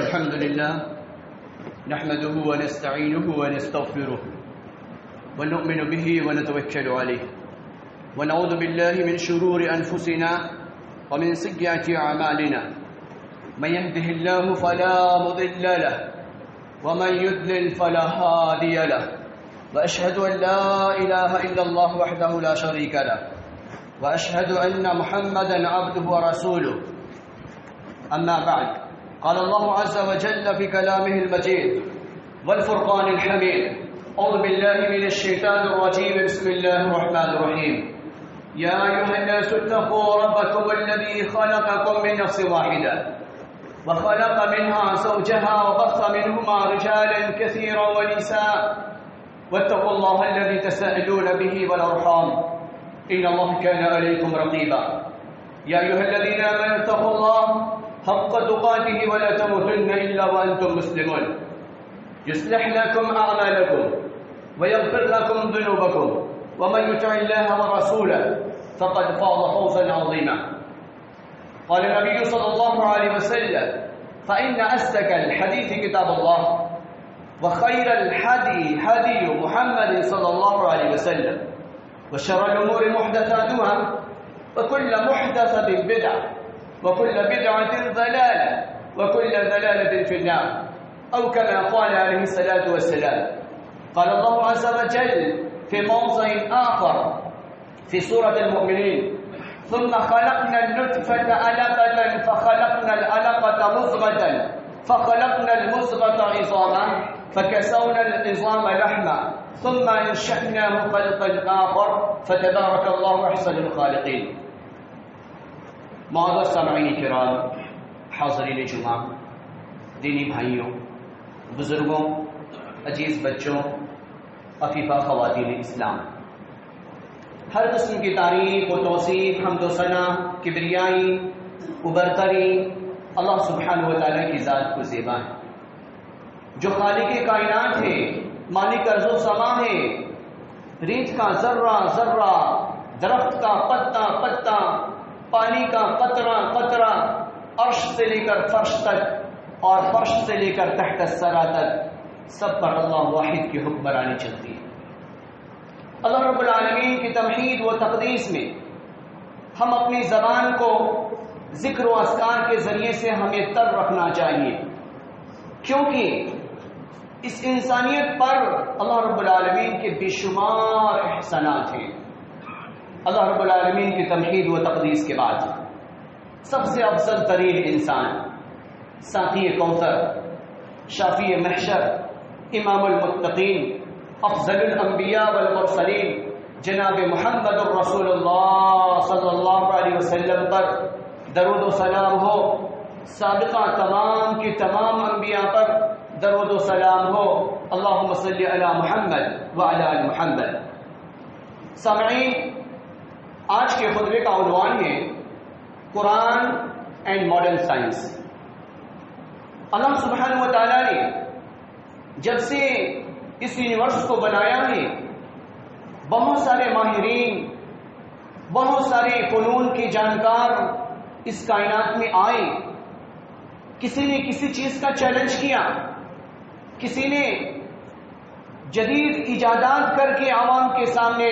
الحمد لله نحمده ونستعينه ونستغفره ونؤمن به ونتوكل عليه ونعوذ بالله من شرور أنفسنا ومن سيئات أعمالنا من يهده الله فلا مضل له ومن يضلل فلا هادي له وأشهد أن لا إله إلا الله وحده لا شريك له وأشهد أن محمدا عبده ورسوله أما بعد قال الله عز وجل في كلامه المجيد والفرقان الحميد أعوذ بالله من الشيطان الرجيم بسم الله الرحمن الرحيم يا أيها الناس اتقوا ربكم الذي خلقكم من نفس واحدة وخلق منها زوجها وبث منهما رجالا كثيرا ونساء واتقوا الله الذي تساءلون به والأرحام إن الله كان عليكم رقيبا يا أيها الذين آمنوا اتقوا الله حق تقاته ولا تموتن إلا وأنتم مسلمون يصلح لكم أعمالكم ويغفر لكم ذنوبكم ومن يطع الله ورسوله فقد فاز فوزا عظيما قال النبي صلى الله عليه وسلم فإن أصدق الحديث كتاب الله وخير الهدي هدي محمد صلى الله عليه وسلم وشر الأمور محدثاتها وكل محدثة بدعة وكل بدعة ضلالة وكل ضلالة في النار أو كما قال عليه الصلاة والسلام قال الله عز وجل في موضع آخر في سورة المؤمنين ثم خلقنا النطفة علقة فخلقنا العلقة مضغة فخلقنا المضغة عظاما فكسونا العظام لحما ثم انشأناه خلقا آخر فتبارك الله أحسن الخالقين معزز سامعین کرام، حاضرین جمعہ، دینی بھائیوں، بزرگوں، عزیز بچوں، عفیفہ خواتین اسلام، ہر قسم کی تعریف و توصیف، حمد و ثنا، کبریائی و برتری اللہ سبحانہ و تعالیٰ کی ذات کو زیبا ہے، جو خالق کائنات ہے، مالک ارض و سما ہے، ریت کا ذرہ ذرہ، درخت کا پتا پتا، پانی کا قطرہ قطرہ، عرش سے لے کر فرش تک اور فرش سے لے کر تحت الثری تک سب پر اللہ واحد کی حکمرانی چلتی ہے۔ اللہ رب العالمین کی توحید و تقدیس میں ہم اپنی زبان کو ذکر و اذکار کے ذریعے سے ہمیں تر رکھنا چاہیے، کیونکہ اس انسانیت پر اللہ رب العالمین کے بے شمار احسانات ہیں۔ اللہ رب العالمین کی توحید و تقدیس کے بعد سب سے افضل ترین انسان، ساقی کوثر، شافی محشر، امام المتقین، افضل الانبیاء والمرسلین جناب محمد الرسول اللہ صلی اللہ علیہ وسلم پر درود و سلام ہو، سابقہ تمام کی تمام انبیاء پر درود و سلام ہو، اللہم صلی علی محمد وعلی آل محمد۔ سامعین، آج کے خطبے کا عنوان ہے قرآن اینڈ ماڈرن سائنس۔ اللہ سبحانہ و تعالیٰ نے جب سے اس یونیورس کو بنایا ہے، بہت سارے ماہرین، بہت سارے فنون کے جانکار اس کائنات میں آئے، کسی نے کسی چیز کا چیلنج کیا، کسی نے جدید ایجادات کر کے عوام کے سامنے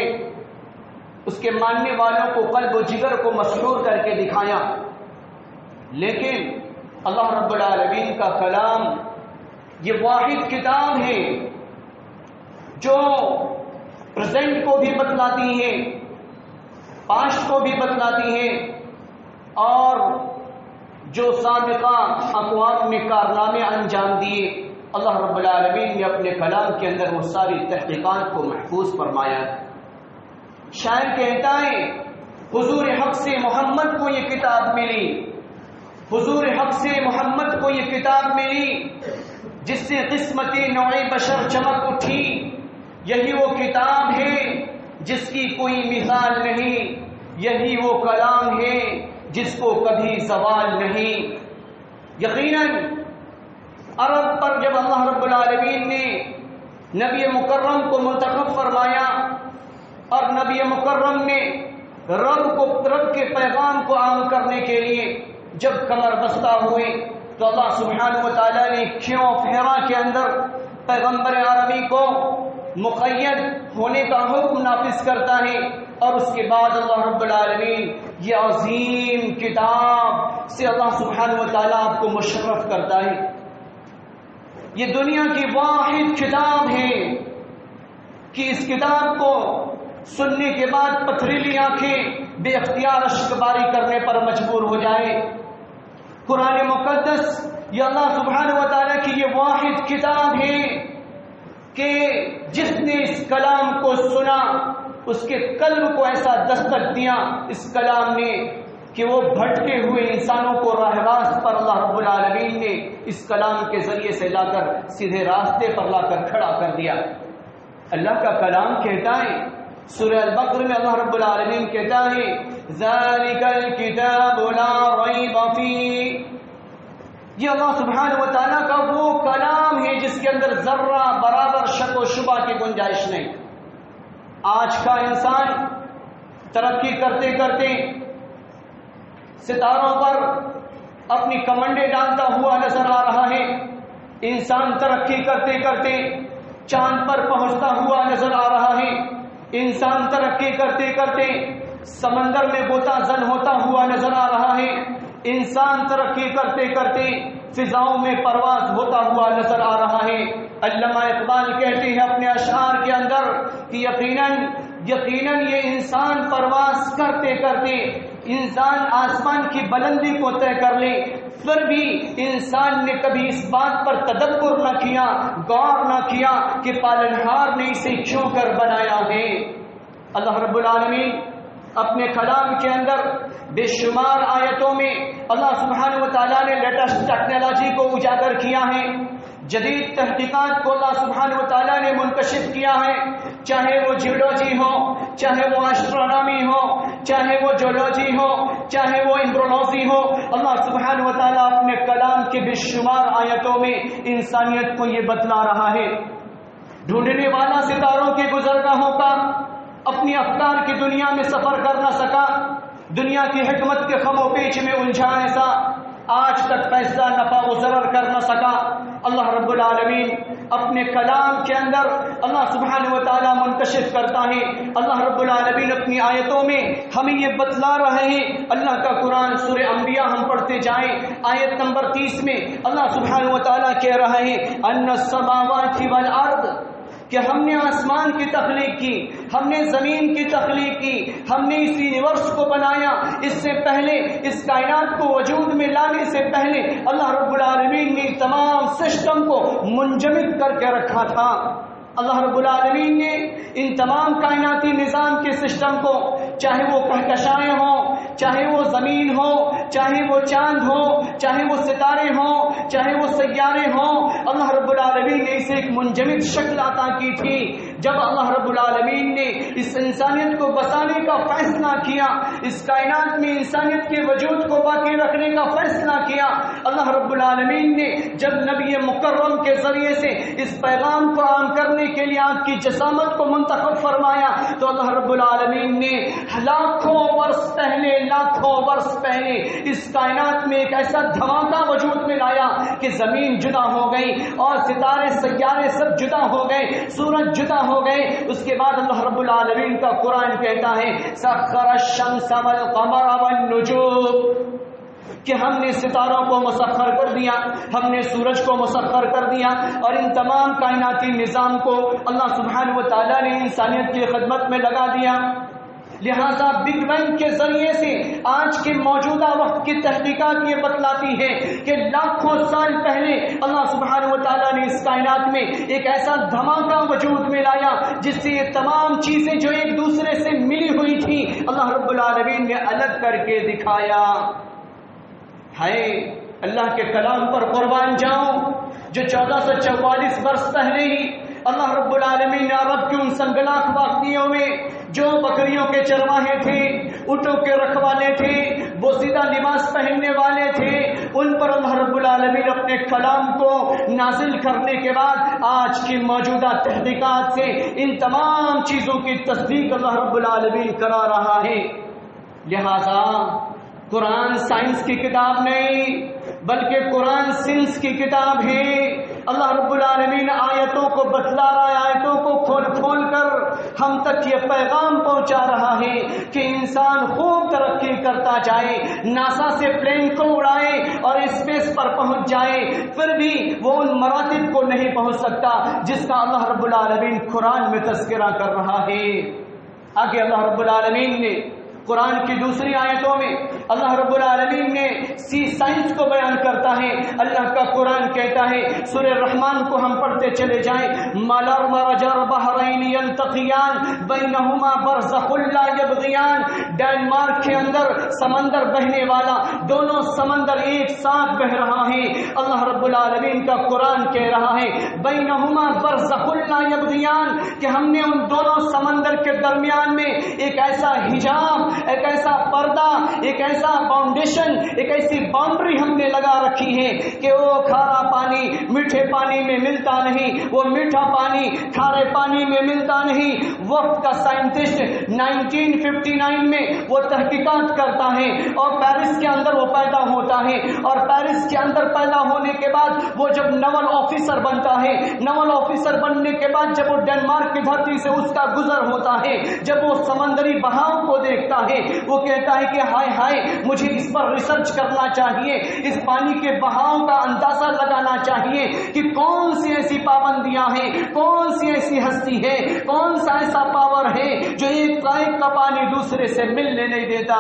اس کے ماننے والوں کو قلب و جگر کو مسحور کر کے دکھایا، لیکن اللہ رب العالمین کا کلام یہ واحد کتاب ہے جو پریزنٹ کو بھی بتلاتی ہے، پاسٹ کو بھی بتلاتی ہے، اور جو سابقہ اقوام میں کارنامے انجام دیے اللہ رب العالمین نے اپنے کلام کے اندر وہ ساری تحقیقات کو محفوظ فرمایا۔ شاعر کہتا ہے حضور حق سے محمد کو یہ کتاب ملی، حضور حق سے محمد کو یہ کتاب ملی، جس سے قسمت نوع بشر چمک اٹھی، یہی وہ کتاب ہے جس کی کوئی مثال نہیں، یہی وہ کلام ہے جس کو کبھی زوال نہیں۔ یقیناً عرب پر جب اللہ رب العالمین نے نبی مکرم کو منتخب فرمایا اور نبی مکرم نے رب کے پیغام کو عام کرنے کے لیے جب کمر بستہ ہوئے تو اللہ سبحانہ و تعالیٰ نے کیوں حرا کے اندر پیغمبر عربی کو مقید ہونے کا حکم نافذ کرتا ہے، اور اس کے بعد اللہ رب العالمین یہ عظیم کتاب سے اللہ سبحانہ و تعالیٰ آپ کو مشرف کرتا ہے. یہ دنیا کی واحد کتاب ہے کہ اس کتاب کو سننے کے بعد پتھریلی آنکھیں بے اختیار اشک باری کرنے پر مجبور ہو جائے. قرآن مقدس یہ اللہ سبحانہ و تعالیٰ کی یہ واحد کتاب ہے کہ جس نے اس کلام کو سنا اس کے قلب کو ایسا دستک دیا اس کلام نے کہ وہ بھٹکے ہوئے انسانوں کو راہ راست پر اللہ رب العالمین نے اس کلام کے ذریعے سے لا کر سیدھے راستے پر لا کر کھڑا کر دیا. اللہ کا کلام کہتا ہے سورہ البقرہ میں اللہ رب العالمین کہتا ہے ذالک الکتاب لا ریب فیہ، یہ اللہ سبحانہ و تعالیٰ کا وہ کلام ہے جس کے اندر ذرہ برابر شک و شبہ کی گنجائش نہیں. آج کا انسان ترقی کرتے کرتے ستاروں پر اپنی کمنڈے ڈالتا ہوا نظر آ رہا ہے. انسان ترقی کرتے کرتے چاند پر پہنچتا ہوا نظر آ رہا ہے. انسان ترقی کرتے کرتے سمندر میں غوطہ زن ہوتا ہوا نظر آ رہا ہے. انسان ترقی کرتے کرتے فضاؤں میں پرواز ہوتا ہوا نظر آ رہا ہے. علامہ اقبال کہتے ہیں اپنے اشعار کے اندر کہ یقیناً یہ انسان پرواز کرتے کرتے انسان آسمان کی بلندی کو طے کر لے، پھر بھی انسان نے کبھی اس بات پر تدبر نہ کیا، غور نہ کیا کہ پالنہار نے اسے کیوں کر بنایا ہے. اللہ رب العالمین اپنے کلام کے اندر بے شمار آیتوں میں اللہ سبحانہ و تعالیٰ نے لیٹسٹ ٹیکنالوجی کو اجاگر کیا ہے، جدید تحقیقات کو اللہ سبحانہ و تعالیٰ نے منکشف کیا ہے، چاہے وہ جیولوجی ہو، چاہے وہ ایسٹرونومی ہو، چاہے وہ جیولوجی ہو، چاہے وہ ایمبرولوجی ہو. اللہ سبحانہ و تعالیٰ اپنے کلام کے بے شمار آیتوں میں انسانیت کو یہ بتلا رہا ہے. ڈھونڈنے والا ستاروں کے گزرگاہوں کا اپنی افکار کی دنیا میں سفر کر نہ سکا، دنیا کی حکمت کے خم و پیچ میں الجھا ایسا آج تک فیصلہ نفع و ضرر کر نہ سکا. اللہ رب العالمین اپنے کلام کے اندر اللہ سبحانہ و تعالیٰ منکشف کرتا ہے. اللہ رب العالمین اپنی آیتوں میں ہمیں یہ بتلا رہے ہیں. اللہ کا قرآن سورہ انبیاء ہم پڑھتے جائیں، آیت نمبر 30 میں اللہ سبحانہ و تعالیٰ کہہ رہے ہیں ان السماوات والارض، کہ ہم نے آسمان کی تخلیق کی، ہم نے زمین کی تخلیق کی، ہم نے اس یونیورس کو بنایا. اس سے پہلے اس کائنات کو وجود میں لانے سے پہلے اللہ رب العالمین نے تمام سسٹم کو منجمد کر کے رکھا تھا. اللہ رب العالمین نے ان تمام کائناتی نظام کے سسٹم کو، چاہے وہ کہکشائیں ہوں، چاہے وہ زمین ہو، چاہے وہ چاند ہو، چاہے وہ ستارے ہوں، چاہے وہ سیارے ہوں، اللہ رب العالمین نے اسے ایک منجمد شکل عطا کی تھی. جب اللہ رب العالمین نے اس انسانیت کو بسانے کا فیصلہ کیا، اس کائنات میں انسانیت کے وجود کو باقی رکھنے کا فیصلہ کیا، اللہ رب العالمین نے جب نبی مکرم کے ذریعے سے اس پیغام کو عام کرنے کے لیے آپ کی جسامت کو منتخب فرمایا، تو اللہ رب العالمین نے لاکھوں برس پہلے اس کائنات میں ایک ایسا دھماکہ وجود میں لایا کہ زمین جدا ہو گئی اور ستارے سیارے سب جدا ہو گئے، سورج جدا ہو گئے. اس کے بعد اللہ رب العالمین کا قرآن کہتا ہے سخر الشمس والقمر والنجوم، کہ ہم نے ستاروں کو مسخر کر دیا، ہم نے سورج کو مسخر کر دیا، اور ان تمام کائناتی نظام کو اللہ سبحانہ و تعالیٰ نے انسانیت کی خدمت میں لگا دیا. لہذا بگ بینگ کے ذریعے سے آج کے موجودہ وقت کی تحقیقات یہ بتلاتی ہے کہ لاکھوں سال پہلے اللہ سبحانہ و تعالیٰ نے اس کائنات میں ایک ایسا دھماکہ وجود میں لایا جس سے یہ تمام چیزیں جو ایک دوسرے سے ملی ہوئی تھی اللہ رب العالمین نے الگ کر کے دکھایا. ہائے اللہ کے کلام پر قربان جاؤں جو 1444 برس پہلے ہی اللہ رب العالمین نے عرب کی ان سنگلاخ واقعوں میں جو بکریوں کے چرواہے تھے، اونٹوں کے رکھوالے تھے، وہ سیدھا لباس پہننے والے تھے، ان پر اللہ رب العالمین اپنے کلام کو نازل کرنے کے بعد آج کی موجودہ تحقیقات سے ان تمام چیزوں کی تصدیق اللہ رب العالمین کرا رہا ہے. لہذا قرآن سائنس کی کتاب نہیں بلکہ قرآن سینس کی کتاب ہے۔ اللہ رب العالمین آیتوں کو بتلا رہا ہے، آیتوں کو کھول کھول کر ہم تک یہ پیغام پہنچا رہا ہے کہ انسان خوب ترقی کرتا جائے، ناسا سے پلین کو اڑائے اور اسپیس پر پہنچ جائے، پھر بھی وہ ان مراتب کو نہیں پہنچ سکتا جس کا اللہ رب العالمین قرآن میں تذکرہ کر رہا ہے۔ آگے اللہ رب العالمین نے قرآن کی دوسری آیتوں میں اللہ رب العالمین نے سائنس کو بیان کرتا ہے۔ اللہ کا قرآن کہتا ہے، سورہ رحمان کو ہم پڑھتے چلے جائیں، مَلَرْ مَرَجَ الْبَحْرَيْنِ يَلْتَقِيَانِ بَيْنَهُمَا بَرْزَخٌ لَا يَبْغِيَانِ۔ ڈینمارک کے اندر سمندر بہنے والا، دونوں سمندر ایک ساتھ بہ رہا ہے۔ اللہ رب العالمین کا قرآن کہہ رہا ہے بَيْنَهُمَا بَرْزَخٌ لَا يَبْغِيَانِ کہ ہم نے ان دونوں سمندر کے درمیان میں ایک ایسا حجاب، ایک ایسا پردہ، ایک ایسا فاؤنڈیشن، ایک ایسی باؤنڈری ہم نے لگا رکھی ہے کہ وہ کھارا پانی میٹھے پانی میں ملتا نہیں، وہ میٹھا پانی کھارے پانی میں ملتا نہیں۔ وقت کا سائنٹسٹ 1959 میں وہ تحقیقات کرتا ہے اور پیرس کے اندر وہ پیدا ہوتا ہے، اور پیرس کے اندر پیدا ہونے کے بعد وہ جب نول آفیسر بنتا ہے، نول آفیسر بننے کے بعد جب وہ ڈنمارک کی دھرتی سے اس کا گزر ہوتا ہے، جب وہ سمندری بہاؤ کو دیکھتا ہے، وہ کہتا ہے کہ ہائے ہائے مجھے اس پر ریسرچ کرنا چاہیے، اس پانی کے بہاؤ کا اندازہ لگانا چاہیے کہ کون سی ایسی پابندیاں ہیں، کون سی ایسی ہستی ہے، کون سا ایسا پاور ہے جو ایک کا پانی دوسرے سے ملنے نہیں دیتا۔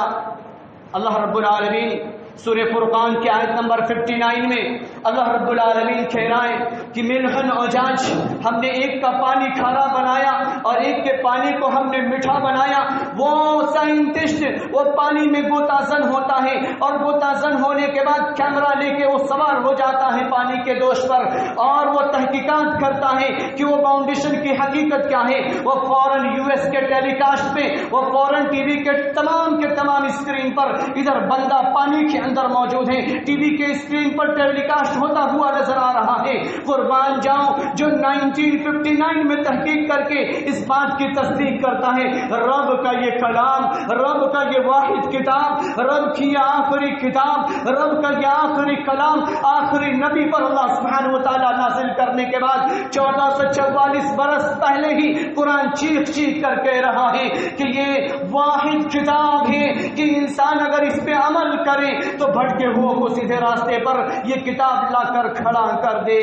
اللہ رب العالمین سورہ فرقان کی آیت نمبر 59 میں اللہ رب العالمین کہہ رہا ہے کہ ملحن اجاج، ہم نے ایک کا پانی کھارا بنایا اور ایک کے پانی کو ہم نے میٹھا بنایا۔ وہ سائنٹسٹ وہ پانی میں غوطہ زن ہوتا ہے اور غوطہ زن ہونے کے بعد کیمرہ لے کے وہ سوار ہو جاتا ہے پانی کے دوش پر اور وہ تحقیقات کرتا ہے کہ وہ فاؤنڈیشن کی حقیقت کیا ہے۔ وہ فورن US کے ٹیلی کاسٹ پہ، وہ فورن ٹی وی کے تمام اسکرین پر ادھر بندہ پانی کے اندر موجود ہے، ٹی وی کے اسکرین پر ٹیلی کاسٹ ہوتا ہوا نظر آ رہا ہے۔ قربان جاؤں جو 1959 میں تحقیق کر کے اس بات کی تصدیق کرتا ہے رب کا یہ کلام، رب کا یہ واحد کتاب، رب کی یہ آخری کتاب، رب کا یہ آخری کلام آخری نبی پر اللہ سبحانہ و تعالیٰ نازل کرنے کے بعد 1444 برس پہلے ہی قرآن چیخ چیخ کر کہہ رہا ہے کہ یہ واحد کتاب ہے کہ انسان اگر اس پہ عمل کرے تو بھٹکے ہوئے کو سیدھے راستے پر یہ کتاب لا کر کھڑا کر دے۔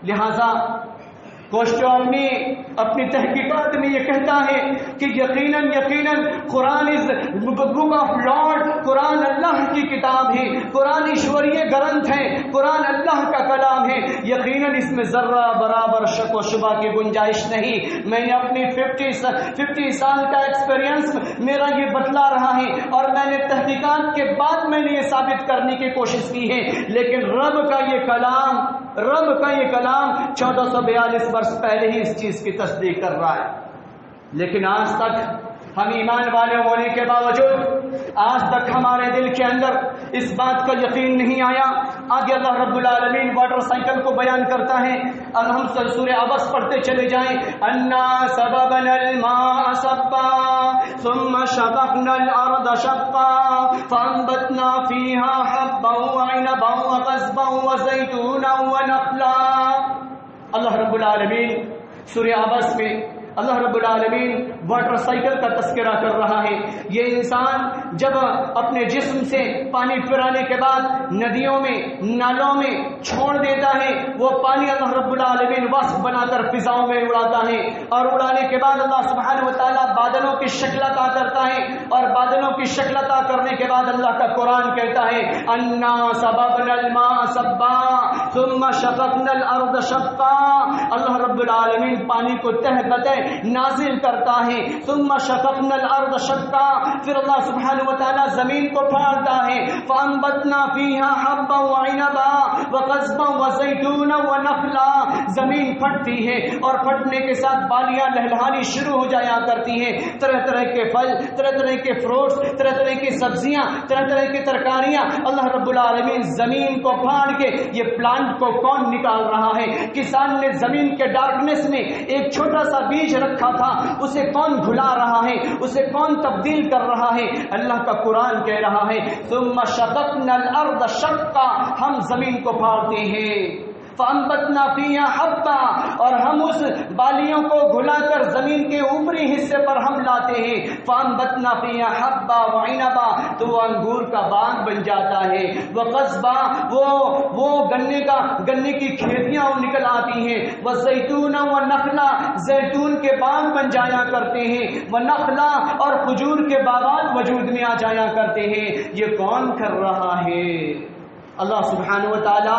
لہذا کوسٹومی اپنی تحقیقات میں یہ کہتا ہے کہ یقیناً قرآن از بک آف لارڈ، قرآن اللہ کی کتاب ہے، قرآن ایشوریہ گرنتھ ہے، قرآن اللہ کا کلام ہے۔ یقیناً اس میں ذرہ برابر شک و شبہ کی گنجائش نہیں۔ میں نے اپنی 50 سال کا ایکسپیرینس میرا یہ بتلا رہا ہے اور میں نے تحقیقات کے بعد میں نے یہ ثابت کرنے کی کوشش کی ہے، لیکن رب کا یہ کلام 1442 برس پہلے ہی اس چیز کی تصدیق کر رہا ہے۔ لیکن آج تک ہم ایمان والے ہونے کے باوجود آج تک ہمارے دل کے اندر اس بات کا یقین نہیں آیا۔ آگے اللہ رب العالمین واٹر سائیکل کو بیان کرتا ہے۔ اب ہم سورہ عبس پڑھتے چلے جائیں، انا سببنا الماء صبا ثم شققنا الارض شقا فانبتنا فيها حبا وعنبا وقضبا وزيتونا ونخلا۔ اللہ رب العالمین سورہ عبس میں اللہ رب العالمین واٹر سائیکل کا تذکرہ کر رہا ہے۔ یہ انسان جب اپنے جسم سے پانی پرانے کے بعد ندیوں میں نالوں میں چھوڑ دیتا ہے، وہ پانی اللہ رب العالمین واسف بنا کر فضاؤں میں اڑاتا ہے، اور اڑانے کے بعد اللہ سبحانہ و تعالیٰ بادلوں کی شکل عطا کرتا ہے، اور بادلوں کی شکل عطا کرنے کے بعد اللہ کا قرآن کہتا ہے انا سببنا الماء صبا ثم شققنا الارض شقا۔ اللہ رب العالمین پانی کو تہ بتہ نازل کرتا ہے، ثم شققنا الارض شقا، پھر اللہ سبحانہ و تعالی زمین کو پھاڑتا ہے، فانبتنا فيها حبا وعنبا وقضبا وزيتونا ونخلا، زمین پھٹتی ہے اور پھٹنے کے ساتھ بالیاں لہلہانی شروع ہو جایا کرتی ہیں، طرح طرح کے پھل، طرح طرح کے فروٹس، طرح طرح کی سبزیاں، طرح طرح کی ترکاریاں۔ اللہ رب العالمین زمین کو پھاڑ کے یہ پلانٹ کو کون نکال رہا ہے؟ کسان نے زمین کے ڈارکنیس میں ایک چھوٹا سا بیج رکھا تھا، اسے کون بھلا رہا ہے، اسے کون تبدیل کر رہا ہے؟ اللہ کا قرآن کہہ رہا ہے ثم شققنا الارض شقا، ہم زمین کو پھاڑتے ہیں، فانبتنا فیہا حبا، اور ہم اس بالیوں کو گھلا کر زمین کے اوپری حصے پر ہم لاتے ہیں، فانبتنا فیہا حبا وعنبا، تو وہ انگور کا باغ بن جاتا ہے، وقصبا، وہ گنے کی کھیتیاں نکل آتی ہیں، وزیتون ونخلا، زیتون کے باغ بن جایا کرتے ہیں، ونخلا، اور کھجور کے باغات وجود میں آ جایا کرتے ہیں۔ یہ کون کر رہا ہے؟ اللہ سبحانہ و تعالی،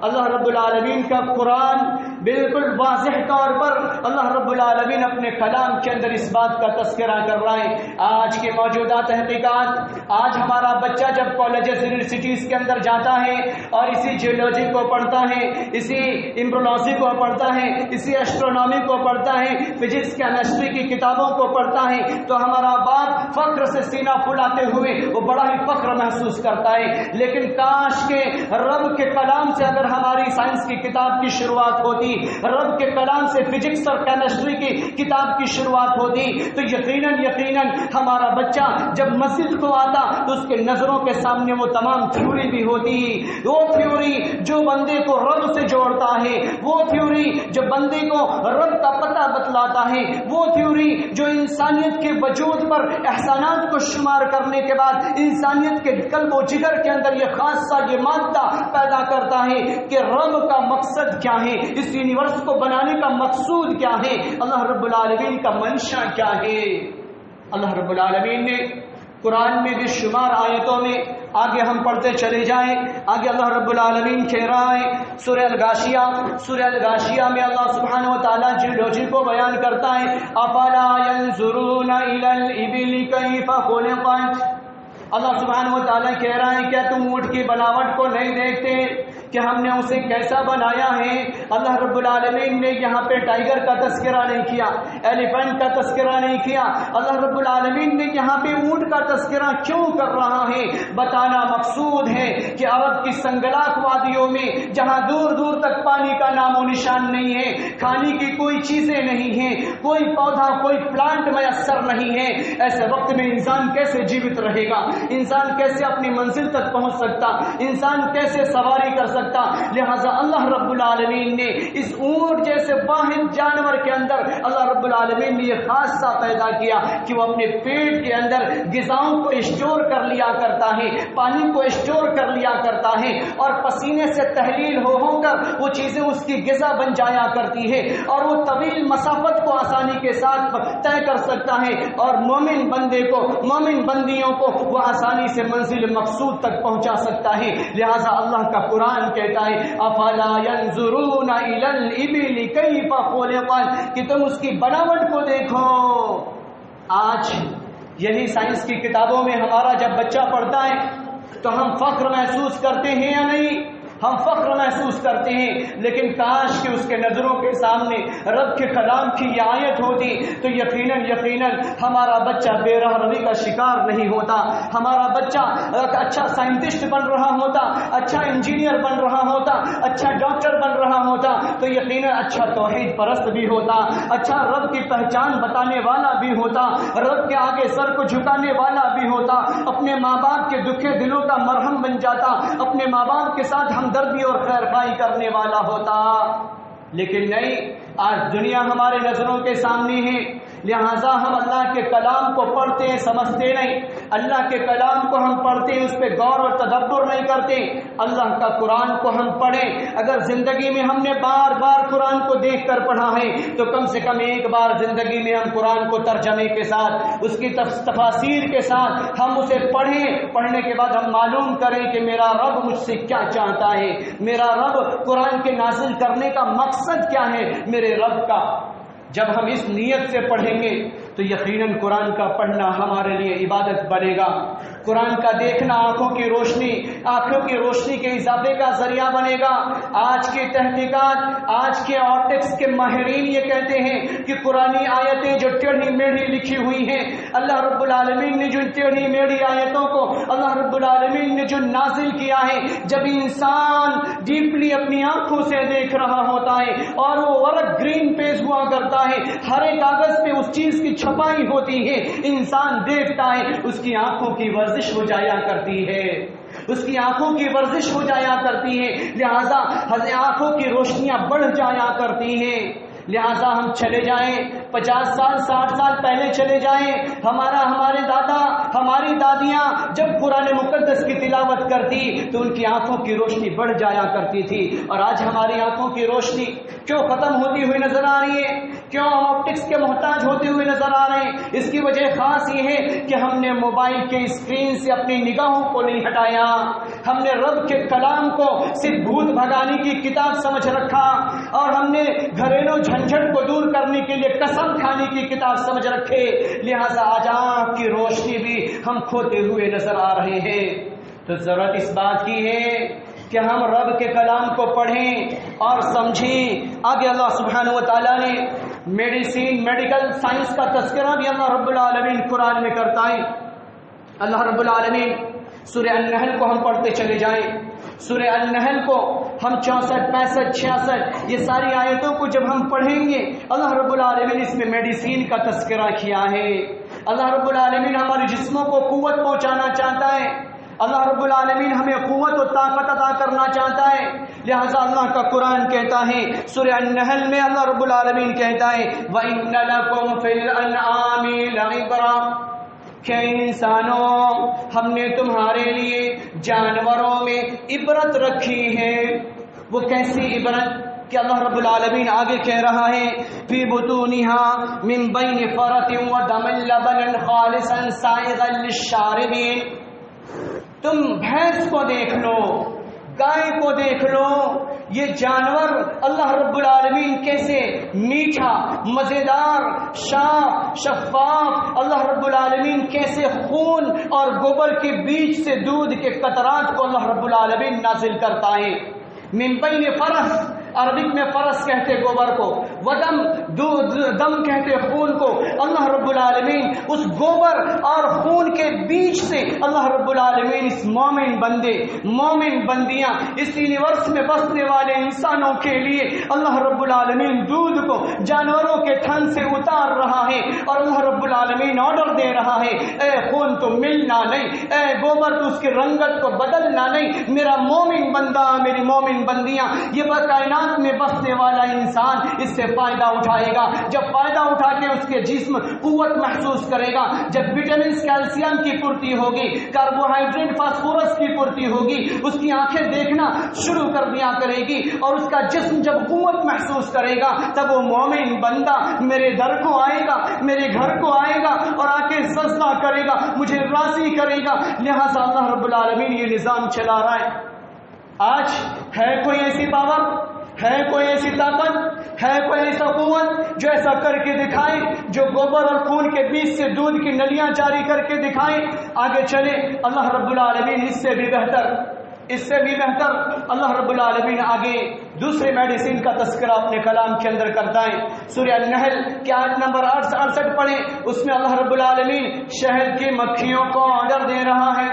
اللہ رب العالمین کا قرآن بالکل واضح طور پر اللہ رب العالمین اپنے کلام کے اندر اس بات کا تذکرہ کر رہا ہے۔ آج کے موجودہ تحقیقات، آج ہمارا بچہ جب کالجز یونیورسٹیز کے اندر جاتا ہے اور اسی جیولوجی کو پڑھتا ہے، اسی امبرولوجی کو پڑھتا ہے، اسی ایسٹرونومی کو پڑھتا ہے، فزکس کیمسٹری کی کتابوں کو پڑھتا ہے، تو ہمارا باپ فخر سے سینہ پھلاتے ہوئے وہ بڑا ہی فخر محسوس کرتا ہے۔ لیکن کاش کہ رب کے کلام سے اگر ہماری سائنس کی کتاب کی شروعات ہوتی، رب کے کلام سے فزکس اور کیمسٹری کی کتاب کی شروعات ہوتی، تو یقیناً ہمارا بچہ جب مسجد کو آتا تو اس کے نظروں کے سامنے وہ تمام تھیوری بھی ہوتی، وہ تھیوری جو بندے کو رب سے جوڑتا ہے، وہ تھیوری جو بندے کو رب کا پتہ بتلاتا ہے، وہ تھیوری جو انسانیت کے وجود پر احسانات کو شمار کرنے کے بعد انسانیت کے قلب و جگر کے اندر یہ خاصہ یہ مادہ پیدا کرتا ہے کہ رب کا مقصد کیا ہے، اس یونیورس کو بنانے کا مقصود کیا ہے، اللہ رب العالمین کا منشا کیا ہے۔ اللہ رب العالمین نے قرآن میں بے شمار آیتوں میں، آگے ہم پڑھتے چلے جائیں، آگے اللہ رب العالمین کہہ رہا ہے سورہ الغاشیہ میں اللہ سبحانہ و تعالیٰ جیولوجی کو بیان کرتا ہے، افلا ينظرون الى الابل كيف خلقت، اللہ سبحانہ و تعالیٰ کہہ رہا ہے کیا تم اونٹ کی بناوٹ کو نہیں دیکھتے کہ ہم نے اسے کیسا بنایا ہے؟ اللہ رب العالمین نے یہاں پہ ٹائیگر کا تذکرہ نہیں کیا، ایلیفنٹ کا تذکرہ نہیں کیا، اللہ رب العالمین نے یہاں پہ اونٹ کا تذکرہ کیوں کر رہا ہے؟ بتانا مقصود ہے کہ عرب کی سنگلاخ وادیوں میں جہاں دور دور تک پانی کا نام و نشان نہیں ہے، کھانے کی کوئی چیزیں نہیں ہیں، کوئی پودا کوئی پلانٹ میسر نہیں ہے، ایسے وقت میں انسان کیسے جیوت رہے گا؟ انسان کیسے اپنی منزل تک پہنچ سکتا؟ انسان کیسے سواری کر سکتا؟ لہذا اللہ رب العالمین نے اس اونٹ جیسے واحد جانور کے اندر اللہ رب العالمین نے یہ خاصہ پیدا کیا کہ وہ اپنے پیٹ کے اندر غذاؤں کو اسٹور کر لیا کرتا ہے، پانی کو اسٹور کر لیا کرتا ہے، اور پسینے سے تحلیل ہو کر وہ چیزیں اس کی غذا بن جایا کرتی ہے، اور وہ طویل مسافت کو آسانی کے ساتھ طے کر سکتا ہے، اور مومن بندے کو، مومن بندیوں کو وہ آسانی سے منزل مقصود تک پہنچا سکتا ہے۔ لہذا اللہ کا قرآن کہتا ہے افلا ينظرون الى الابل كيف خلقت، کہ تم اس کی بناوٹ کو دیکھو۔ آج یہی سائنس کی کتابوں میں ہمارا جب بچہ پڑھتا ہے تو ہم فخر محسوس کرتے ہیں یا نہیں؟ ہم فخر محسوس کرتے ہیں، لیکن کاش کہ اس کے نظروں کے سامنے رب کے کلام کی یہ آیت ہوتی تو یقیناً ہمارا بچہ بے رحمی کا شکار نہیں ہوتا، ہمارا بچہ اچھا سائنٹسٹ بن رہا ہوتا، اچھا انجینئر بن رہا ہوتا، اچھا ڈاکٹر بن رہا ہوتا، تو یقیناً اچھا توحید پرست بھی ہوتا، اچھا رب کی پہچان بتانے والا بھی ہوتا، رب کے آگے سر کو جھکانے والا بھی ہوتا، اپنے ماں باپ کے دکھے دلوں کا مرہم بن جاتا، اپنے ماں باپ کے ساتھ ہمدردی اور خیر خواہی کرنے والا ہوتا۔ لیکن نہیں، آج دنیا ہمارے نظروں کے سامنے ہے، لہذا ہم اللہ کے کلام کو پڑھتے ہیں سمجھتے نہیں، اللہ کے کلام کو ہم پڑھتے ہیں اس پہ غور اور تدبر نہیں کرتے۔ اللہ کا قرآن کو ہم پڑھیں، اگر زندگی میں ہم نے بار بار قرآن کو دیکھ کر پڑھا ہے تو کم سے کم ایک بار زندگی میں ہم قرآن کو ترجمے کے ساتھ، اس کی تفاسیر کے ساتھ ہم اسے پڑھیں، پڑھنے کے بعد ہم معلوم کریں کہ میرا رب مجھ سے کیا چاہتا ہے، میرا رب قرآن کے نازل کرنے کا مقصد کیا ہے میرے رب کا۔ جب ہم اس نیت سے پڑھیں گے تو یقیناً قرآن کا پڑھنا ہمارے لیے عبادت بنے گا۔ قرآن کا دیکھنا آنکھوں کی روشنی کے اضافے کا ذریعہ بنے گا۔ آج کی تحقیقات، آج کے آپٹکس کے ماہرین یہ کہتے ہیں کہ قرآنی آیتیں جو ٹیڑھی میڑھی لکھی ہوئی ہیں، اللہ رب العالمین نے جو ٹیڑھی میڑھی آیتوں کو اللہ رب العالمین نے جو نازل کیا ہے، جب انسان ڈیپلی اپنی آنکھوں سے دیکھ رہا ہوتا ہے اور وہ ورق گرین پیج ہوا کرتا ہے، ہرے کاغذ پہ اس چیز کی چھپائی ہوتی ہے، انسان دیکھتا ہے، اس کی آنکھوں کی ورزش ہو جایا کرتی ہے، اس کی آنکھوں کی ورزش ہو جایا کرتی ہے، لہذا آنکھوں کی روشنیاں بڑھ جایا کرتی ہیں۔ لہذا ہم چلے جائیں 50 سال 60 سال پہلے چلے جائیں، ہمارے دادا ہماری دادیاں جب قرآن مقدس کی تلاوت کرتی تو ان کی آنکھوں کی روشنی بڑھ جایا کرتی تھی، اور آج ہماری آنکھوں کی روشنی کیوں ختم ہوتی ہوئی نظر آ رہی ہے؟ کیوں ہم آپٹکس کے محتاج ہوتے ہوئے نظر آ رہے ہیں؟ اس کی وجہ خاص یہ ہے کہ ہم نے موبائل کے اسکرین سے اپنی نگاہوں کو نہیں ہٹایا، ہم نے رب کے کلام کو صرف بھوت بھگانے کی کتاب سمجھ رکھا، اور ہم نے گھریلو جھنجھٹ کو دور کرنے کے لیے قسم کھانے کی کتاب سمجھ رکھے، لہذا آج آنکھ کی روشنی بھی ہم کھوتے ہوئے نظر آ رہے ہیں۔ تو ضرورت اس بات کی ہے کہ ہم رب کے کلام کو پڑھیں اور سمجھیں۔ آگے اللہ سبحانہ و تعالیٰ نے میڈیکل سائنس کا تذکرہ بھی اللہ رب العالمین قرآن میں کرتا ہے۔ اللہ رب العالمین سورہ النحل کو ہم پڑھتے چلے جائیں، سورہ النحل کو ہم 64 65 66 یہ ساری آیتوں کو جب ہم پڑھیں گے، اللہ رب العالمین اس میں میڈیسین کا تذکرہ کیا ہے۔ اللہ رب العالمین ہمارے جسموں کو قوت پہنچانا چاہتا ہے، اللہ رب العالمین ہمیں قوت و طاقت عطا کرنا چاہتا ہے، لہذا اللہ کا قرآن کہتا ہے سورہ النحل میں اللہ رب العالمین کہتا ہے وَإِنَّ لَكُمْ فِي الْأَنْعَامِ لَعِبْرَةً، کہ انسانوں ہم نے تمہارے لیے جانوروں میں عبرت رکھی ہے۔ وہ کیسی عبرت کہ اللہ رب العالمین آگے کہہ رہا ہے فی بطونها من بین فرث ودم لبنا خالصا سائغا للشاربین، تم بھینس کو دیکھ لو، گائے کو دیکھ لو، یہ جانور اللہ رب العالمین کیسے میٹھا، مزیدار، صاف، شفاف، اللہ رب العالمین کیسے خون اور گوبر کے بیچ سے دودھ کے قطرات کو اللہ رب العالمین نازل کرتا ہے۔ من بین فرث، عربک میں فرس کہتے گوبر کو، ودم دم کہتے خون کو، اللہ رب العالمین اس گوبر اور خون کے بیچ سے اللہ رب العالمین اس مومن بندے، مومن بندیاں، اس یونیورس میں بسنے والے انسانوں کے لیے اللہ رب العالمین دودھ کو جانوروں کے تھن سے اتار رہا ہے، اور اللہ رب العالمین آرڈر دے رہا ہے اے خون تو ملنا نہیں، اے گوبر تو اس کی رنگت کو بدلنا نہیں، میرا مومن بندہ، میری مومن بندیاں، یہ کائنات میں بسنے والا انسان اس سے فائدہ اٹھائے گا۔ جب فائدہ اٹھا کے اس کے جسم قوت محسوس کرے گا، جب وٹامنز کیلشیم کی پورتی ہوگی، کاربوہائیڈریٹ فاسفورس کی پورتی ہوگی، اس کی آنکھیں دیکھنا شروع کر دیا کرے گی، اور اس کا جسم جب قوت محسوس کرے گا تب وہ مومن بندہ میرے در کو آئے گا، میرے گھر کو آئے گا اور آ کے سجدہ کرے گا، مجھے راضی کرے گا۔ لہذا اللہ رب العالمین یہ نظام چلا رہا ہے۔ آج ہے کوئی ایسی پاور، ہے کوئی ایسی طاقت، ہے کوئی ایسا قوت جو ایسا کر کے دکھائے، جو گوبر اور خون کے بیچ سے دودھ کی نلیاں جاری کر کے دکھائے؟ آگے چلے اللہ رب العالمین اس سے بھی بہتر اللہ رب العالمین آگے دوسرے میڈیسن کا تذکرہ اپنے کلام کے اندر کرتا ہے۔ سورہ النحل کی آیت نمبر 68 پڑھیں، اس میں اللہ رب العالمین شہد کی مکھیوں کو آرڈر دے رہا ہے۔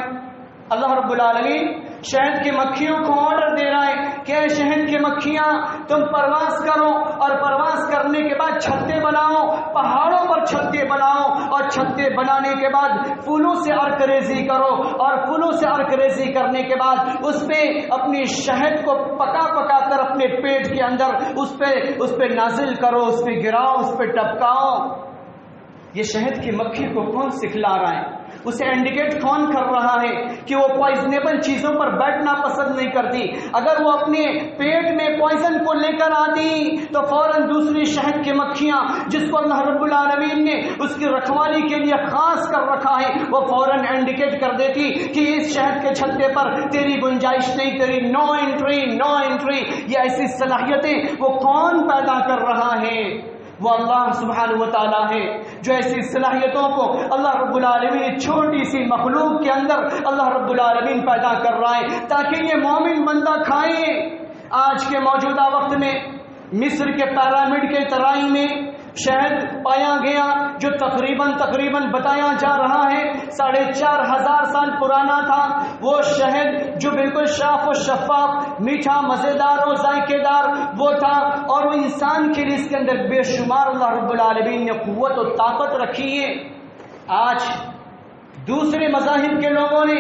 اللہ رب العالمین شہد کی مکھیوں کو آرڈر دے رہا ہے کہ اے شہد کی مکھیاں، تم پرواز کرو، اور پرواز کرنے کے بعد چھتے بناؤ، پہاڑوں پر چھتے بناؤ، اور چھتے بنانے کے بعد پھولوں سے عرق ریزی کرو، اور پھولوں سے عرق ریزی کرنے کے بعد اس پہ اپنی شہد کو پکا کر اپنے پیٹ کے اندر اس پہ نازل کرو، اس پہ گراؤ، اس پہ ٹپکاؤ۔ یہ شہد کی مکھی کو کون سکھلا رہا ہے؟ اسے انڈیکیٹ کون کر رہا ہے کہ وہ پوائزنیبل چیزوں پر بیٹھنا پسند نہیں کرتی؟ اگر وہ اپنے پیٹ میں پوائزن کو لے کر آتی تو فوراً دوسری شہد کی مکھیاں جس کو اللہ رب العالمین نے اس کی رکھوالی کے لیے خاص کر رکھا ہے، وہ فوراً انڈیکیٹ کر دیتی کہ اس شہد کے چھتے پر تیری گنجائش نہیں، تیری نو انٹری۔ یہ ایسی صلاحیتیں وہ کون پیدا کر رہا ہے؟ وہ اللہ سبحانہ و تعالیٰ ہے جو ایسی صلاحیتوں کو اللہ رب العالمین چھوٹی سی مخلوق کے اندر اللہ رب العالمین پیدا کر رہا ہے تاکہ یہ مومن بندہ کھائے۔ آج کے موجودہ وقت میں مصر کے پیرامڈ کے ترائی میں شہد پایا گیا جو تقریباً بتایا جا رہا ہے 4500 سال پرانا تھا۔ وہ شہد جو بالکل صاف و شفاف، میٹھا، مزیدار اور ذائقے دار وہ تھا، اور وہ انسان کے لیے اس کے اندر بے شمار اللہ رب العالمین نے قوت و طاقت رکھی ہے۔ آج دوسرے مذاہب کے لوگوں نے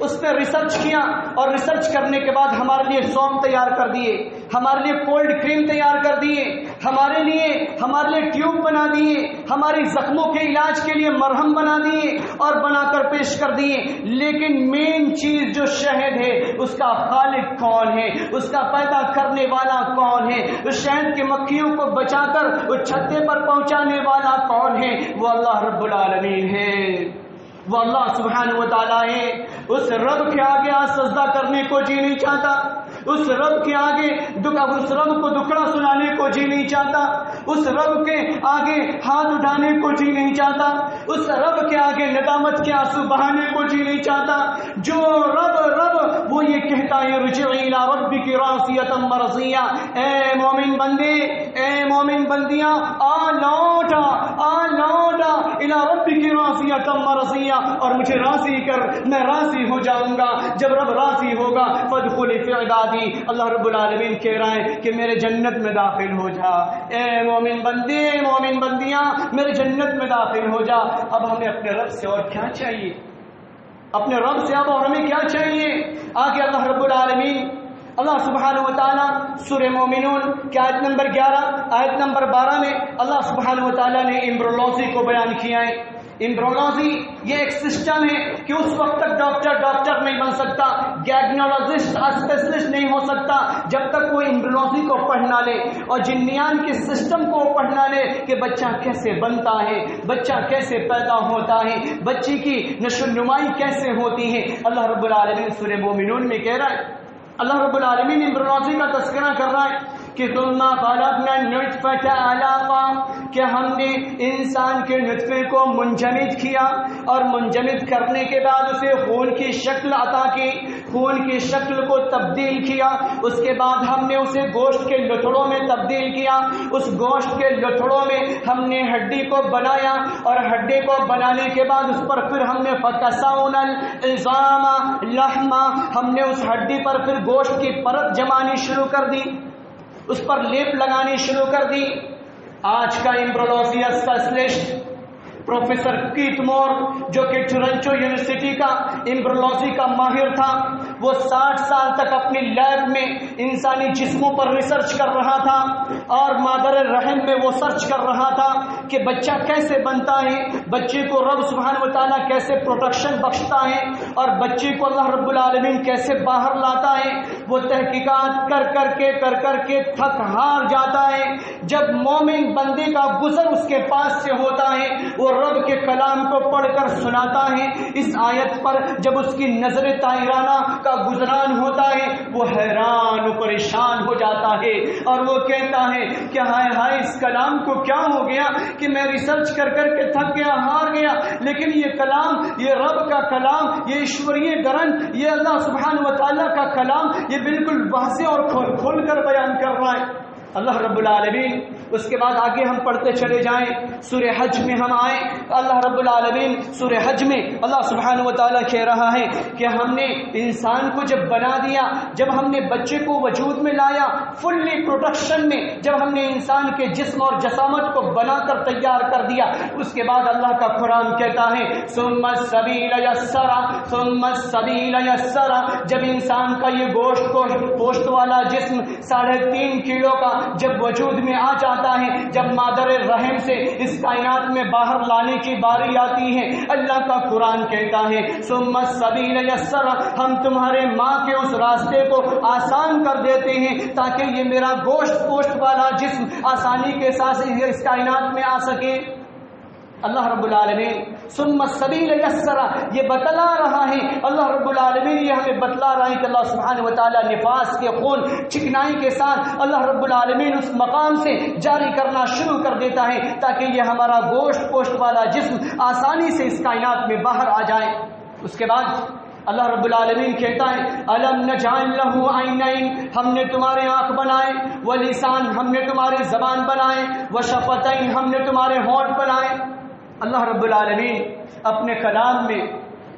اس پہ ریسرچ کیا، اور ریسرچ کرنے کے بعد ہمارے لیے سونف تیار کر دیے، ہمارے لیے کولڈ کریم تیار کر دیے، ہمارے لیے ٹیوب بنا دیے، ہماری زخموں کے علاج کے لیے مرہم بنا دیے اور بنا کر پیش کر دیے۔ لیکن مین چیز جو شہد ہے اس کا خالق کون ہے، اس کا پیدا کرنے والا کون ہے، اس شہد کی مکھیوں کو بچا کر اس چھتے پر پہنچانے والا کون ہے؟ وہ اللہ رب العالمین ہے، وہ اللہ سبحانہ و تعالیٰ ہے۔ اس رب کے آگے سجدہ کرنے کو جی نہیں چاہتا، اس رب کے آگے اس رب کو دکڑا سنانے کو جی نہیں چاہتا، اس رب کے آگے ہاتھ اٹھانے کو جی نہیں چاہتا، اس رب کے آگے ندامت کے آنسو بہانے کو جی نہیں چاہتا۔ جو رب وہ یہ کہتا ہے رجعی الی ربک راضیۃ مرضیہ، اے مومن بندے، اے مومن بندیاں، آ لوٹا الی ربک راضیۃ مرضیہ، اور مجھے راضی کر، میں راضی ہو جاؤں گا۔ جب رب راضی ہوگا فادخل فی عبادی، اللہ رب العالمین کہہ رہا ہے کہ میرے جنت میں داخل ہو جا، اے مومن بندے، مومن بندیاں، میرے جنت میں داخل ہو جا۔ اب ہمیں اپنے رب سے اور کیا چاہیے؟ اپنے رب سے اب اور ہمیں کیا چاہیے؟ آگے اللہ رب العالمین، اللہ سبحانہ و تعالیٰ سورہ مومنون کی آیت نمبر 11 آیت نمبر 12 میں اللہ سبحانہ و تعالیٰ نے ایمبرولوجی کو بیان کیا ہے۔ ایمبرولوجی یہ ایک سسٹم ہے کہ اس وقت تک ڈاکٹر نہیں بن سکتا، گائنیکولوجسٹ اسپیشلسٹ نہیں ہو سکتا جب تک وہ ایمبرولوجی کو پڑھنا لے اور جنیان کے سسٹم کو پڑھنا لے کہ بچہ کیسے بنتا ہے، بچہ کیسے پیدا ہوتا ہے، بچے کی نشو نمائی کیسے ہوتی ہے۔ اللہ رب العالمین سورہ مومنون میں کہہ رہا ہے، اللہ رب العالمین ایمبرولوجی کا تذکرہ کر رہا ہے کہ ثم خلقنا النطفة علقة، کہ ہم نے انسان کے نطفے کو منجمد کیا، اور منجمد کرنے کے بعد اسے خون کی شکل عطا کی، خون کی شکل کو تبدیل کیا، اس کے بعد ہم نے اسے گوشت کے لتڑوں میں تبدیل کیا، اس گوشت کے لتڑوں میں ہم نے ہڈی کو بنایا، اور ہڈی کو بنانے کے بعد اس پر پھر ہم نے فکسونا العظام لحما، ہم نے اس ہڈی پر پھر گوشت کی پرت جمانی شروع کر دی، اس پر لیپ لگانی شروع کر دی۔ آج کا ایمبرولوجی اسپیشلسٹ پروفیسر کیت مور، جو کہ ٹورنٹو یونیورسٹی کا ایمبرولوجی کا ماہر تھا، وہ 60 سال تک اپنی لیب میں انسانی جسموں پر ریسرچ کر رہا تھا، اور مادر رحم میں وہ سرچ کر رہا تھا کہ بچہ کیسے بنتا ہے، بچے کو رب سبحانہ و تعالیٰ کیسے پروٹیکشن بخشتا ہے، اور بچے کو اللہ رب العالمین کیسے باہر لاتا ہے۔ وہ تحقیقات کر کے تھک ہار جاتا ہے۔ جب مومن بندے کا گزر اس کے پاس سے ہوتا ہے، وہ رب کے کلام کو پڑھ کر سناتا ہے، اس آیت پر جب اس کی نظر طاہرانہ کا گزران ہوتا ہے، وہ حیران و پریشان ہو جاتا ہے، اور وہ کہتا ہے کہ ہائے ہائے اس کلام کو کیا ہو گیا کہ میں ریسرچ کر کے تھک گیا، ہار گیا، لیکن یہ کلام، یہ رب کا کلام، یہ ایشوریہ گرنتھ، یہ اللہ سبحانہ و تعالیٰ کا کلام، یہ بالکل واضح اور کھول کر بیان کر رہا ہے اللہ رب العالمین۔ اس کے بعد آگے ہم پڑھتے چلے جائیں، سورہ حج میں ہم آئیں، اللہ رب العالمین سورہ حج میں اللہ سبحانہ و تعالیٰ کہہ رہا ہے کہ ہم نے انسان کو جب بنا دیا، جب ہم نے بچے کو وجود میں لایا، فلی پروڈکشن میں جب ہم نے انسان کے جسم اور جسامت کو بنا کر تیار کر دیا، اس کے بعد اللہ کا قرآن کہتا ہے ثم السبیل یسرا، ثم السبیل یسرا، جب انسان کا یہ گوشت والا جسم 3.5 کلو کا جب وجود میں آ جاتا ہے، جب مادر رحم سے اس کائنات میں باہر لانے کی باری آتی ہے، اللہ کا قرآن کہتا ہے ثم السبیل یسرا، ہم تمہارے ماں کے اس راستے کو آسان کر دیتے ہیں تاکہ یہ میرا گوشت والا جسم آسانی کے ساتھ اس کائنات میں آ سکے۔ اللہ رب العالمین ثم السبیل یسرا یہ بتلا رہا ہے، اللہ رب العالمین یہ ہمیں بتلا رہا ہے کہ اللہ سبحانہ وتعالی نفاس کے خون چکنائی کے ساتھ اللہ رب العالمین اس مقام سے جاری کرنا شروع کر دیتا ہے تاکہ یہ ہمارا گوشت پوشت والا جسم آسانی سے اس کائنات میں باہر آ جائے۔ اس کے بعد اللہ رب العالمین کہتا ہے الم نجعل له عینین، ہم نے تمہارے آنکھ بنائے، ولسان ہم نے تمہاری زبان بنائے، وشفتین ہم نے تمہارے ہونٹ بنائے۔ اللہ رب العالمین اپنے کلام میں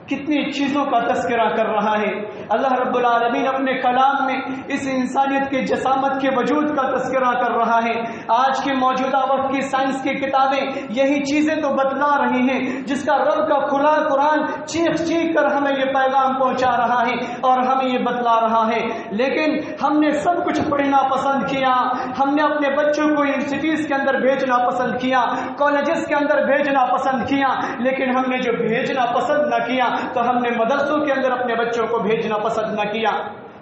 کتنی چیزوں کا تذکرہ کر رہا ہے۔ اللہ رب العالمین اپنے کلام میں اس انسانیت کے جسامت کے وجود کا تذکرہ کر رہا ہے۔ آج کے موجودہ وقت کی سائنس کی کتابیں یہی چیزیں تو بتلا رہی ہیں جس کا رب کا کھلا قرآن چیخ چیخ کر ہمیں یہ پیغام پہنچا رہا ہے اور ہمیں یہ بتلا رہا ہے، لیکن ہم نے سب کچھ پڑھنا پسند کیا۔ ہم نے اپنے بچوں کو یونیورسٹیز کے اندر بھیجنا پسند کیا، کالجز کے اندر بھیجنا پسند کیا، لیکن ہم نے جو بھیجنا پسند نہ کیا تو ہم نے مدرسوں کے اندر اپنے بچوں کو بھیجنا پسند نہ کیا۔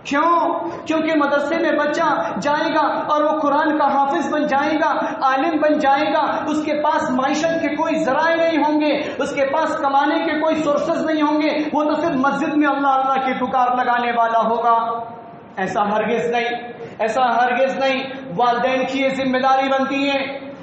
کیوں؟ کیونکہ مدرسے میں بچہ جائے گا اور وہ قرآن کا حافظ بن جائے گا، عالم بن جائے گا، اس کے پاس معیشت کے کوئی ذرائع نہیں ہوں گے، اس کے پاس کمانے کے کوئی سورسز نہیں ہوں گے، وہ تو صرف مسجد میں اللہ اللہ کی پکار لگانے والا ہوگا۔ ایسا ہرگز نہیں، ایسا ہرگز نہیں۔ والدین کی یہ ذمہ داری بنتی ہے،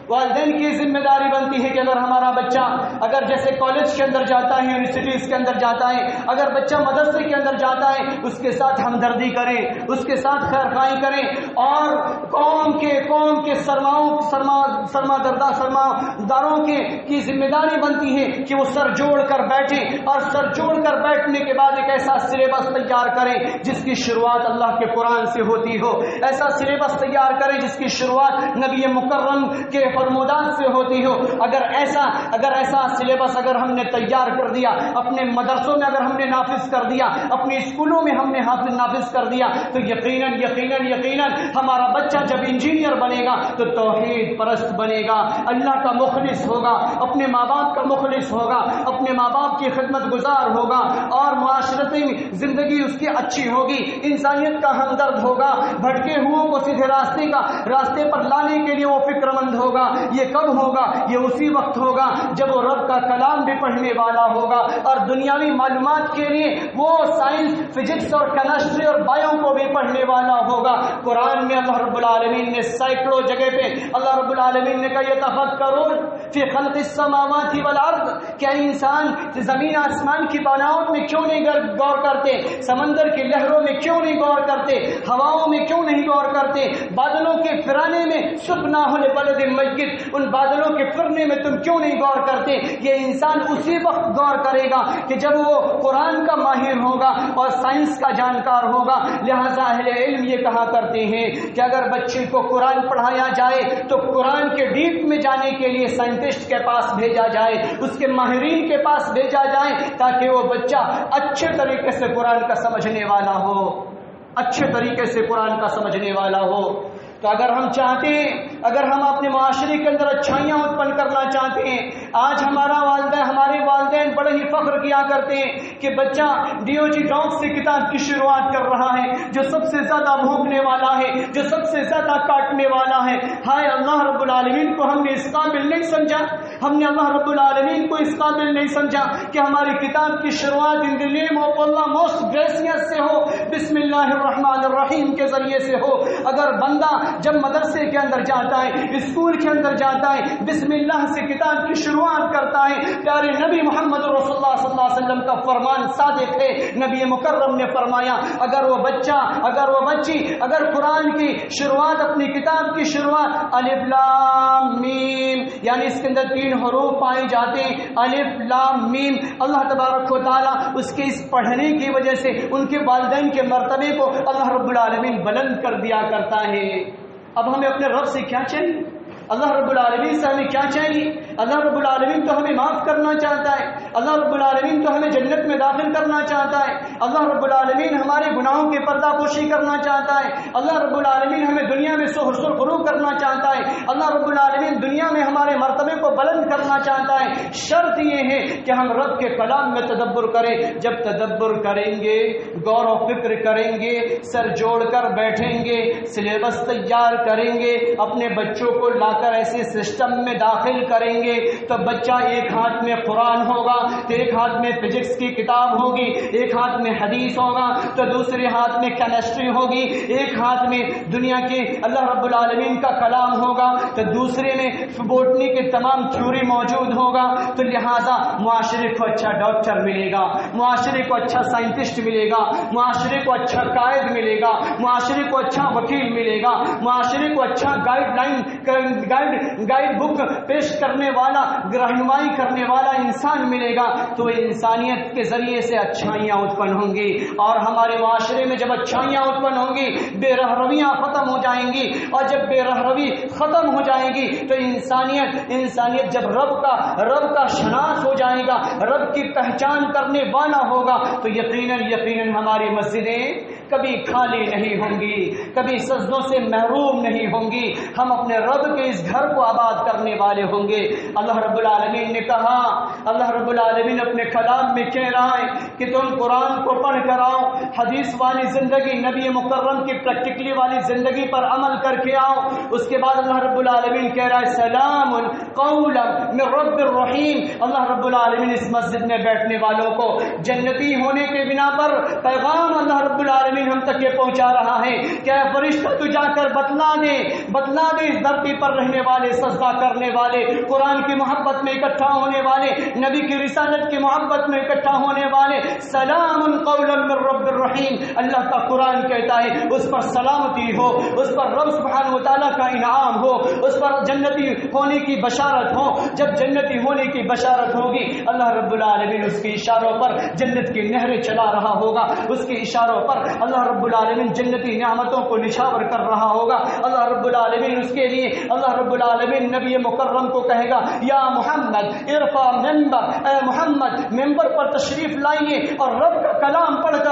والدین کی ذمہ داری بنتی ہے کہ اگر ہمارا بچہ اگر جیسے کالج کے اندر جاتا ہے، یونیورسٹیز کے اندر جاتا ہے، اگر بچہ مدرسے کے اندر جاتا ہے، اس کے ساتھ ہمدردی کریں، اس کے ساتھ خیرخواہی کریں، اور قوم کے سرماداروں کی ذمہ داری بنتی ہے کہ وہ سر جوڑ کر بیٹھیں، اور سر جوڑ کر بیٹھنے کے بعد ایک ایسا سلیبس تیار کریں جس کی شروعات اللہ کے قرآن سے ہوتی ہو، ایسا سلیبس تیار کریں جس کی شروعات نبی مکرم کے فرمودات سے ہوتی ہو۔ اگر ایسا سلیبس اگر ہم نے تیار کر دیا، اپنے مدرسوں میں اگر ہم نے نافذ کر دیا، اپنے اسکولوں میں ہم نے نافذ کر دیا، تو یقیناً ہمارا بچہ جب انجینئر بنے گا تو توحید پرست بنے گا، اللہ کا مخلص ہوگا، اپنے ماں باپ کا مخلص ہوگا، اپنے ماں باپ کی خدمت گزار ہوگا، اور معاشرتی زندگی اس کی اچھی ہوگی، انسانیت کا ہمدرد ہوگا، بھٹکے ہوئوں کو سیدھے راستے پر لانے کے لیے وہ فکر مند ہوگا۔ یہ کب ہوگا؟ یہ اسی وقت ہوگا جب وہ رب کا کلام بھی پڑھنے والا ہوگا، اور دنیاوی معلومات کے لیے وہ سائنس، فزکس اور کیمسٹری اور بایو کو بھی پڑھنے والا ہوگا۔ قرآن میں اللہ رب العالمین نے سینکڑوں جگہ پہ اللہ رب العالمین نے کہا یتفکرون فی خلق السماوات والارض، کیا انسان زمین آسمان کی بناوٹ میں کیوں نہیں غور کرتے؟ سمندر کی لہروں میں کیوں نہیں غور کرتے؟ ہواؤں میں کیوں نہیں غور کرتے؟ بادلوں کے پھرانے میں سبحانہ لبلد میت، ان بادلوں کے پھرنے میں تم کیوں نہیں غور کرتے؟ یہ انسان اسی وقت غور کرے گا کہ جب وہ قرآن کا ماہر ہوگا اور سائنس کا جانکار ہوگا۔ لہذا اہل علم یہ کہا کرتے ہیں کہ اگر بچے کو قرآن پڑھایا جائے تو قرآن کے ڈیپ میں جانے کے لیے سائنٹسٹ کے پاس بھیجا جائے، اس کے ماہرین کے پاس بھیجا جائے، تاکہ وہ بچہ اچھے طریقے سے قرآن کا سمجھنے والا ہو، اچھے طریقے سے قرآن کا سمجھنے والا ہو۔ تو اگر ہم چاہتے ہیں، اگر ہم اپنے معاشرے کے اندر اچھائیاں اتپن کرنا چاہتے ہیں، آج ہمارے والدین بڑے ہی فخر کیا کرتے ہیں کہ بچہ ڈیو جی ڈاکس سے کتاب کی شروعات کر رہا ہے، جو سب سے زیادہ بھونکنے والا ہے، جو سب سے زیادہ کاٹنے والا ہے۔ ہائے اللہ رب العالمین کو ہم نے اس قابل نہیں سمجھا، ہم نے اللہ رب العالمین کو اس قابل نہیں سمجھا کہ ہماری کتاب کی شروعات ان دی نیم آف اللہ موسٹ گریسیس سے ہو، بسم اللہ الرحمن الرحیم کے ذریعے سے ہو۔ اگر بندہ جب مدرسے کے اندر جاتا ہے، اسکول کے اندر جاتا ہے، بسم اللہ سے کتاب کی شروعات کرتا ہے، پیارے نبی محمد رسول اللہ صلی اللہ علیہ وسلم کا فرمان صادق ہے۔ نبی مکرم نے فرمایا اگر وہ بچہ، اگر وہ بچی، اگر قرآن کی شروعات، اپنی کتاب کی شروعات الف لام میم، یعنی اس کے اندر 3 حروف پائے جاتے ہیں، الف لام میم، اللہ تبارک و تعالیٰ اس کے اس پڑھنے کی وجہ سے ان کے والدین کے مرتبے کو اللہ رب العالمین بلند کر دیا کرتا ہے۔ اب ہمیں اپنے رب سے کیا چاہیے؟ اللہ رب العالمین سے ہمیں کیا چاہیے؟ اللہ رب العالمین تو ہمیں معاف کرنا چاہتا ہے، اللہ رب العالمین تو ہمیں جنت میں داخل کرنا چاہتا ہے، اللہ رب العالمین ہمارے گناہوں کی پردہ پوشی کرنا چاہتا ہے، اللہ رب العالمین ہمیں دنیا میں سرخرو کرنا چاہتا ہے، اللہ رب العالمین دنیا میں ہمارے مرتبے کو بلند کرنا چاہتا ہے۔ شرط یہ ہے کہ ہم رب کے کلام میں تدبر کریں۔ جب تدبر کریں گے، غور و فکر کریں گے، سر جوڑ کر بیٹھیں گے، سلیبس تیار کریں گے، اپنے بچوں کو کر ایسے سسٹم میں داخل کریں گے تو بچہ ایک ہاتھ میں قرآن ہوگا تو ایک ہاتھ میں فزکس کی کتاب ہوگی، ایک ہاتھ میں حدیث ہوگا تو دوسرے ہاتھ میں کیمسٹری ہوگی، ایک ہاتھ میں دنیا کے اللہ رب العالمین کا کلام ہوگا تو دوسرے میں بوٹنی کے تمام تھیوری موجود ہوگا. تو لہذا معاشرے کو اچھا ڈاکٹر ملے گا، معاشرے کو اچھا سائنٹسٹ ملے گا، معاشرے کو اچھا قائد ملے گا، معاشرے کو اچھا وکیل ملے گا، معاشرے کو اچھا گائیڈ بک پیش کرنے والا، رہنمائی کرنے والا انسان ملے گا. تو انسانیت کے ذریعے سے اچھائیاں اتپن ہوں گی، اور ہمارے معاشرے میں جب اچھائیاں اتپن ہوں گی بے رہرویاں ختم ہو جائیں گی، اور جب بے رہروی ختم ہو جائے گی تو انسانیت جب رب کا شناس ہو جائے گا، رب کی پہچان کرنے والا ہوگا تو یقیناً ہماری مسجدیں کبھی خالی نہیں ہوں گی، کبھی سجدوں سے محروم نہیں ہوں گی. ہم اپنے رب کے اس گھر کو آباد کرنے والے ہوں گے. اللہ رب العالمین نے کہا، اللہ رب العالمین اپنے کلام میں کہہ رہا ہے کہ تم قرآن کو پڑھ کر آؤ، حدیث والی زندگی، نبی مکرم کی پریکٹیکلی والی زندگی پر عمل کر کے آؤ. اس کے بعد اللہ رب العالمین کہہ رہا ہے سلام قولا من رب الرحیم. اللہ رب العالمین اس مسجد میں بیٹھنے والوں کو جنتی ہونے کے بنا پر پیغام اللہ رب العالمین ہم تک یہ پہنچا رہا ہے کہ اے فرشتہ تو جا کر بتلا دے اس دھرتی پر رہنے والے، سجدہ کرنے والے، قرآن کی محبت میں اکٹھا ہونے والے، نبی کی رسالت کی محبت میں اکٹھا ہونے والے، سلام قولا من رب الرحیم. اللہ کا قرآن کہتا ہے اس پر سلامتی ہو، اس پر رب سبحانہ و تعالیٰ کا انعام ہو، اس پر جنتی ہونے کی بشارت ہو. جب جنتی ہونے کی بشارت ہوگی اللہ رب العالمین اس کے اشاروں پر جنت کی نہریں چلا رہا ہوگا، اس کے اشاروں پر اللہ رب العالمین جنتی نعمتوں کو نچھاور کر رہا ہوگا. اللہ رب العالمین اس کے لیے اللہ رب العالمین نبی مکرم کو کہے گا یا محمد ارفع منبر، اے محمد ممبر پر تشریف لائیے اور رب کا کلام پڑھ کر